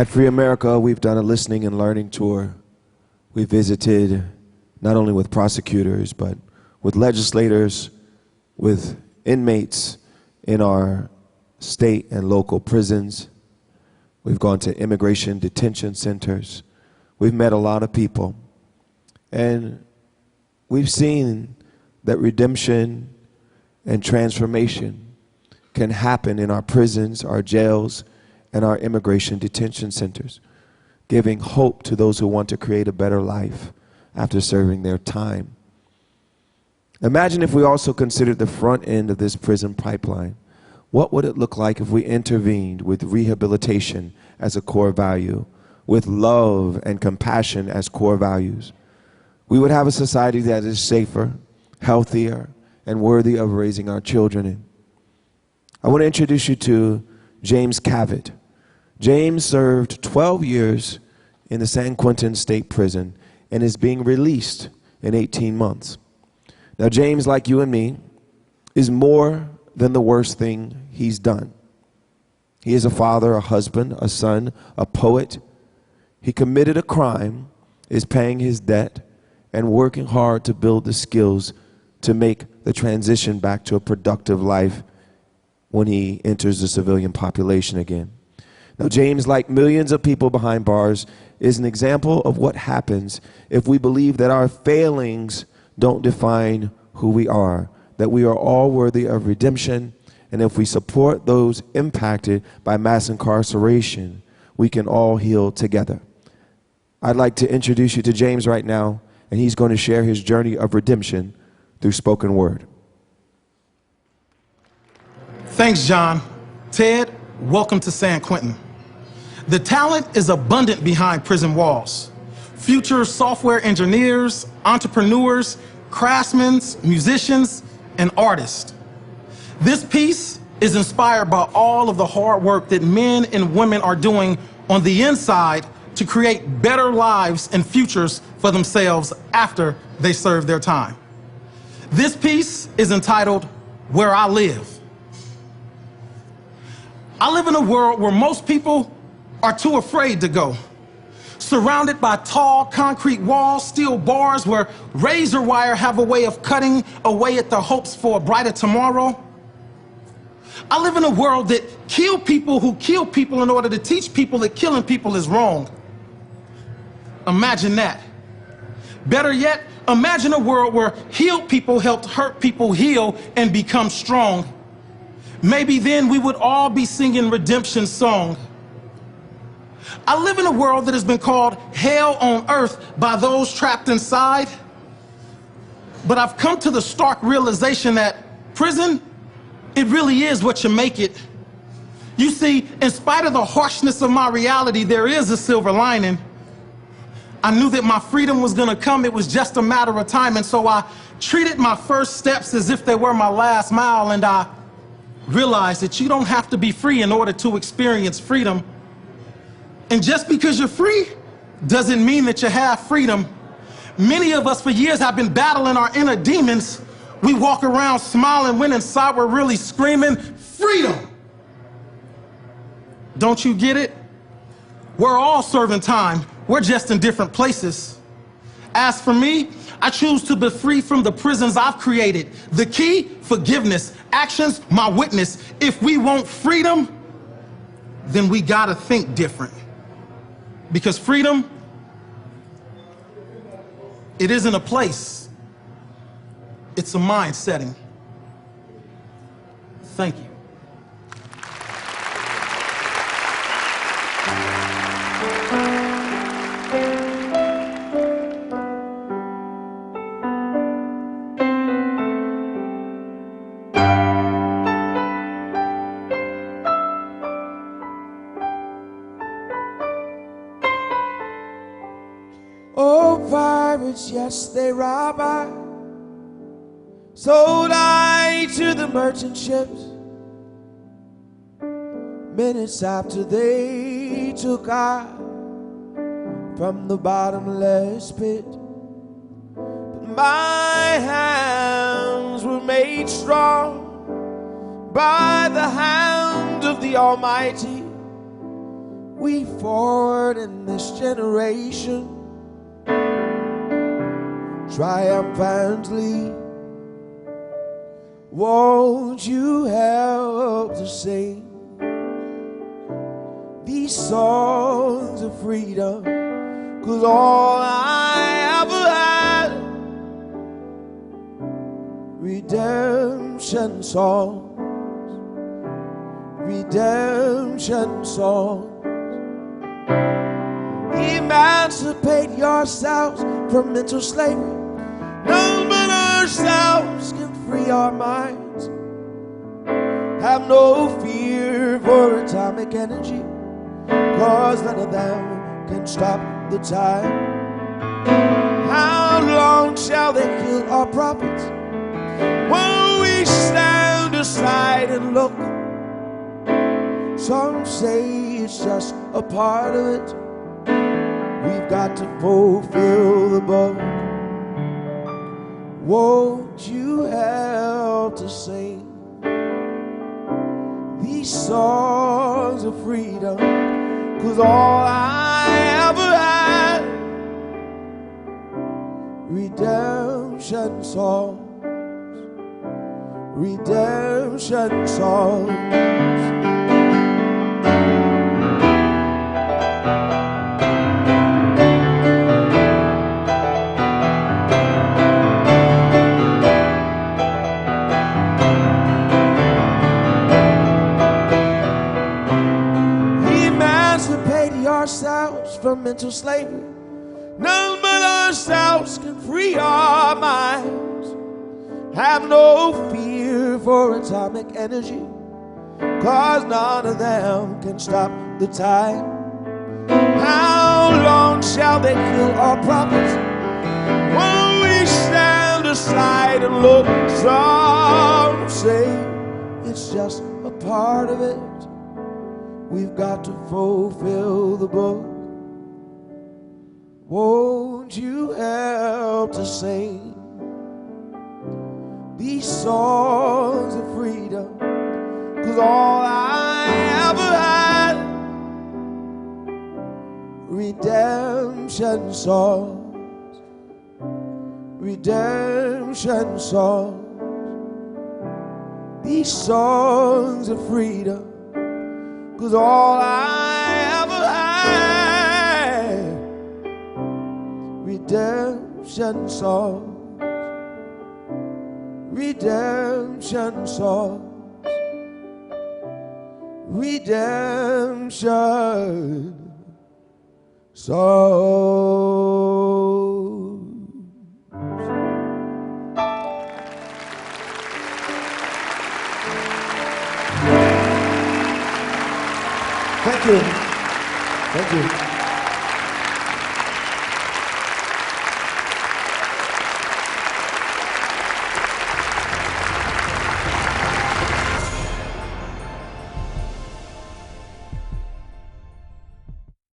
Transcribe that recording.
At Free America, we've done a listening and learning tour. We visited not only with prosecutors, but with legislators, with inmates in our state and local prisons. We've gone to immigration detention centers. We've met a lot of people. And we've seen that redemption and transformation can happen in our prisons, our jails, and our immigration detention centers, giving hope to those who want to create a better life after serving their time. Imagine if we also considered the front end of this prison pipeline. What would it look like if we intervened with rehabilitation as a core value, with love and compassion as core values? We would have a society that is safer, healthier, and worthy of raising our children in. I want to introduce you to James Cavett. James served 12 years in the San Quentin State Prison and is being released in 18 months. Now, James, like you and me, is more than the worst thing he's done. He is a father, a husband, a son, a poet. He committed a crime, is paying his debt, and working hard to build the skills to make the transition back to a productive life when he enters the civilian population again. Now, James, like millions of people behind bars, is an example of what happens if we believe that our failings don't define who we are, that we are all worthy of redemption, and if we support those impacted by mass incarceration, we can all heal together. I'd like to introduce you to James right now, and he's going to share his journey of redemption through spoken word. Thanks, John. Ted, welcome to San Quentin. The talent is abundant behind prison walls. Future software engineers, entrepreneurs, craftsmen, musicians, and artists. This piece is inspired by all of the hard work that men and women are doing on the inside to create better lives and futures for themselves after they serve their time. This piece is entitled Where I Live. I live in a world where most people are too afraid to go. Surrounded by tall concrete walls, steel bars where razor wire have a way of cutting away at the hopes for a brighter tomorrow. I live in a world that kill people who kill people in order to teach people that killing people is wrong. Imagine that. Better yet, imagine a world where healed people helped hurt people heal and become strong. Maybe then we would all be singing redemption song. I live in a world that has been called hell on earth by those trapped inside. But I've come to the stark realization that prison, it really is what you make it. You see, in spite of the harshness of my reality, there is a silver lining. I knew that my freedom was gonna come. It was just a matter of time. And so I treated my first steps as if they were my last mile. And I realized that you don't have to be free in order to experience freedom. And just because you're free doesn't mean that you have freedom. Many of us for years have been battling our inner demons. We walk around smiling when inside we're really screaming, freedom! Don't you get it? We're all serving time. We're just in different places. As for me, I choose to be free from the prisons I've created. The key, forgiveness. Actions, my witness. If we want freedom, then we gotta think different. Because freedom, it isn't a place. It's a mind setting. Thank you. Oh, pirates, yes, they rob I. Sold I to the merchant ships. Minutes after they took I from the bottomless pit. But my hands were made strong by the hand of the Almighty. we forward in this generation triumphantly. Won't you help to sing these songs of freedom? 'Cause all I ever had, redemption songs, redemption songs. Emancipate yourselves from mental slavery. None but ourselves can free our minds. Have no fear for atomic energy, 'cause none of them can stop the time. How long shall they kill our prophets? Won't we stand aside and look? Some say it's just a part of it. We've got to fulfill the book. Won't you help to sing these songs of freedom? 'Cause all I ever had, redemption songs, redemption songs. Ourselves from mental slavery. None but ourselves can free our minds. Have no fear for atomic energy, 'cause none of them can stop the tide. How long shall they kill our prophets? Won't we stand aside and look? Some say it's just a part of it. We've got to fulfill the book. Won't you help to sing these songs of freedom? 'Cause all I ever had, redemption songs, redemption songs. These songs of freedom. 'Cause all I ever had, redemption songs, redemption songs, redemption songs. Thank you. Thank you.